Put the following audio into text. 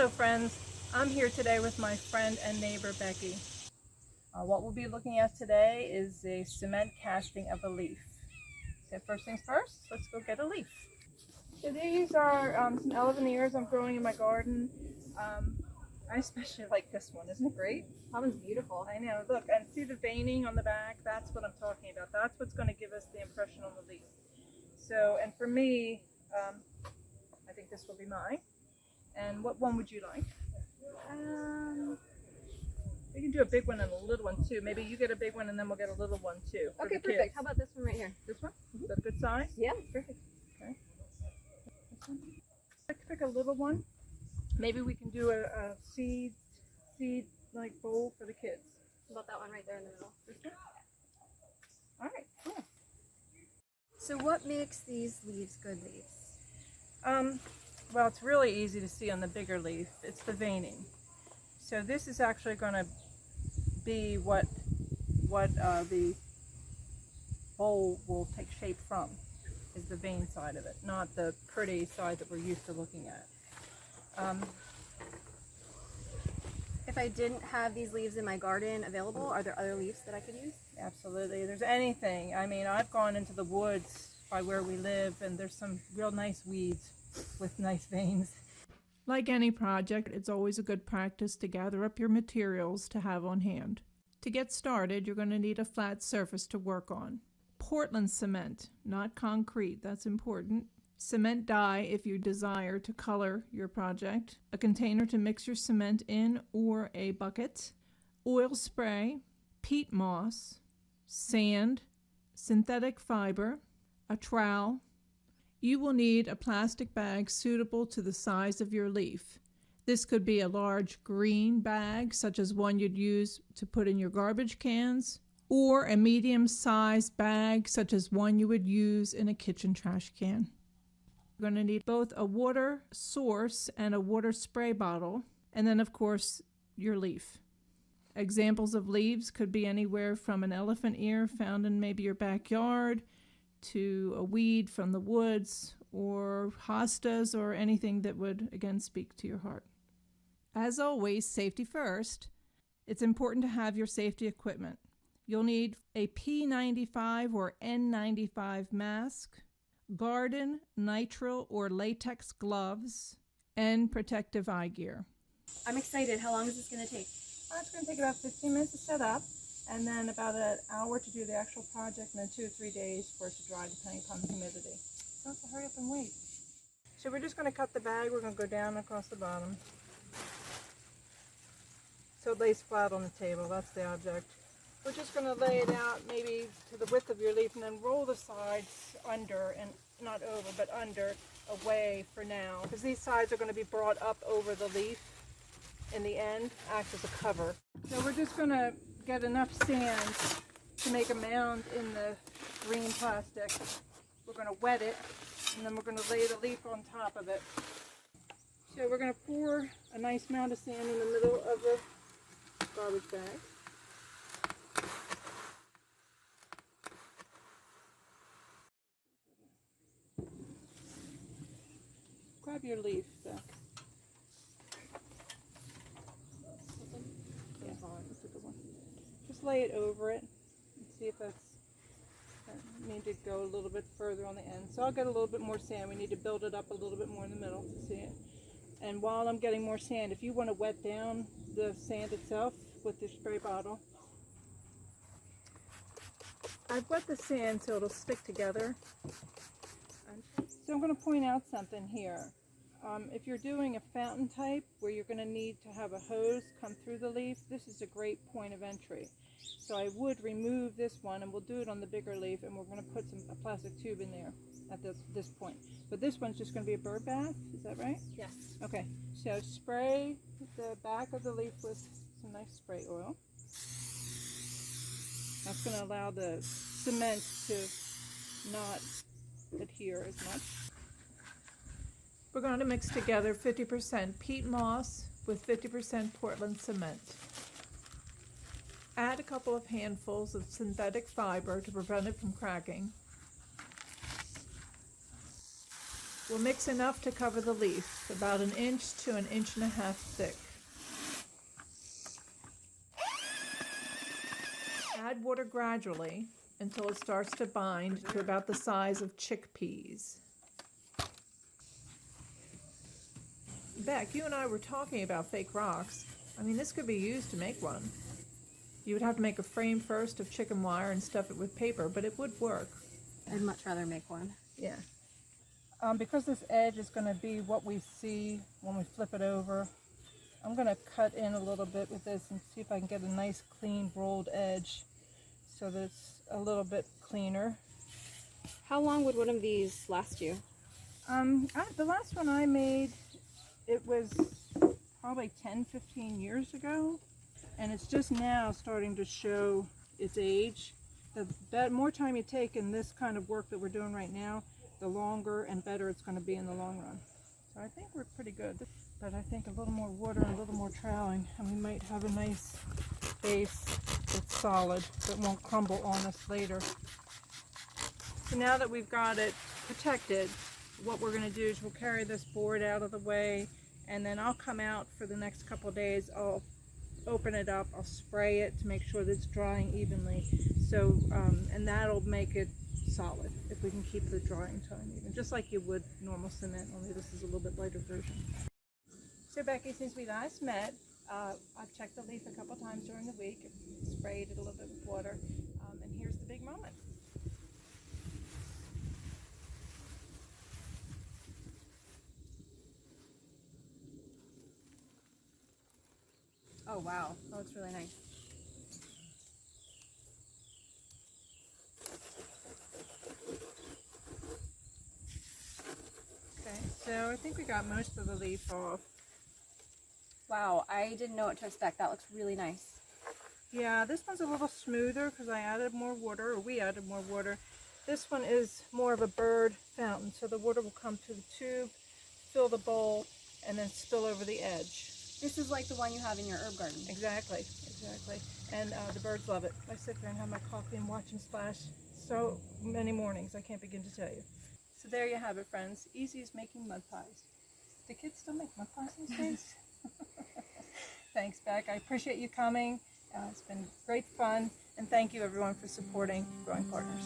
Hello friends, I'm here today with my friend and neighbor Becky. What we'll be looking at today is a cement casting of a leaf. So first things first, let's go get a leaf. So these are some eleveniers I'm growing in my garden. I especially like this one, isn't it great? That one's beautiful. I know, look, and see the veining on the back? That's what I'm talking about. That's what's going to give us the impression on the leaf. So, and for me, I think this will be mine. And what one would you like? We can do a big one and a little one too. Maybe you get a big one and then we'll get a little one too. Okay, perfect. Kids. How about this one right here? This one? Is that a good size? Yeah, perfect. Okay. This one? Pick a little one. Maybe we can do a seed like bowl for the kids. How about that one right there in the middle? This one? All right, cool. So what makes these leaves good leaves? Well, it's really easy to see on the bigger leaf. It's the veining. So this is actually going to be what the bowl will take shape from, is the vein side of it, not the pretty side that we're used to looking at. If I didn't have these leaves in my garden available, are there other leaves that I could use? Absolutely. There's anything. I mean, I've gone into the woods by where we live and there's some real nice weeds with nice veins. Like any project, it's always a good practice to gather up your materials to have on hand. To get started, you're going to need a flat surface to work on. Portland cement, not concrete, that's important. Cement dye if you desire to color your project. A container to mix your cement in or a bucket. Oil spray, peat moss, sand, synthetic fiber, a trowel. You will need a plastic bag suitable to the size of your leaf. This could be a large green bag, such as one you'd use to put in your garbage cans, or a medium-sized bag, such as one you would use in a kitchen trash can. You're going to need both a water source and a water spray bottle, and then, of course, your leaf. Examples of leaves could be anywhere from an elephant ear found in maybe your backyard, to a weed from the woods, or hostas, or anything that would, again, speak to your heart. As always, safety first. It's important to have your safety equipment. You'll need a P95 or N95 mask, garden, nitrile, or latex gloves, and protective eye gear. I'm excited. How long is this going to take? It's going to take about 15 minutes to set up, and then about an hour to do the actual project, and then 2 or 3 days for it to dry, depending upon the humidity. So have to hurry up and wait. So we're just going to cut the bag. We're going to go down across the bottom, so it lays flat on the table. That's the object. We're just going to lay it out maybe to the width of your leaf, and then roll the sides under, and not over, but under, away for now, because these sides are going to be brought up over the leaf in the end, act as a cover. So we're just going to get enough sand to make a mound in the green plastic. We're going to wet it, and then we're going to lay the leaf on top of it. So we're going to pour a nice mound of sand in the middle of the garbage bag. Grab your leaf back. Yeah, that's a good one. Just lay it over it and see if that's, need to go a little bit further on the end. So I'll get a little bit more sand. We need to build it up a little bit more in the middle to see it. And while I'm getting more sand, if you want to wet down the sand itself with your spray bottle, I've wet the sand so it'll stick together. So I'm going to point out something here. If you're doing a fountain type where you're going to need to have a hose come through the leaf, this is a great point of entry. So I would remove this one, and we'll do it on the bigger leaf, and we're going to put a plastic tube in there at this point. But this one's just going to be a bird bath, is that right? Yes. Okay, so spray the back of the leaf with some nice spray oil. That's going to allow the cement to not adhere as much. We're going to mix together 50% peat moss with 50% Portland cement. Add a couple of handfuls of synthetic fiber to prevent it from cracking. We'll mix enough to cover the leaf, about 1 inch to 1.5 inches thick. Add water gradually until it starts to bind to about the size of chickpeas. Beck, you and I were talking about fake rocks. I mean, this could be used to make one. You would have to make a frame first of chicken wire and stuff it with paper, but it would work. I'd much rather make one. Yeah. Because this edge is going to be what we see when we flip it over, I'm going to cut in a little bit with this and see if I can get a nice clean rolled edge so that it's a little bit cleaner. How long would one of these last you? The last one I made, it was probably 10-15 years ago, and it's just now starting to show its age. The more time you take in this kind of work that we're doing right now, the longer and better it's going to be in the long run. So I think we're pretty good, but I think a little more water and a little more troweling, and we might have a nice base that's solid that won't crumble on us later. So now that we've got it protected, what we're going to do is we'll carry this board out of the way, and then I'll come out for the next couple of days. I'll open it up, I'll spray it to make sure that it's drying evenly. So, and that'll make it solid if we can keep the drying time even, just like you would normal cement, only this is a little bit lighter version. So Becky, since we last met, I've checked the leaf a couple times during the week, sprayed it a little bit with water, and here's the big moment. Oh wow, that looks really nice. Okay, so I think we got most of the leaf off. Wow, I didn't know what to expect. That looks really nice. Yeah, this one's a little smoother because I added more water, or we added more water. This one is more of a bird fountain, so the water will come to the tube, fill the bowl, and then spill over the edge. This is like the one you have in your herb garden. Exactly, exactly. And the birds love it. I sit there and have my coffee and watch them splash so many mornings, I can't begin to tell you. So there you have it, friends. Easy as making mud pies. Do kids still make mud pies these days? Thanks, Beck. I appreciate you coming. It's been great fun. And thank you, everyone, for supporting Growing Partners.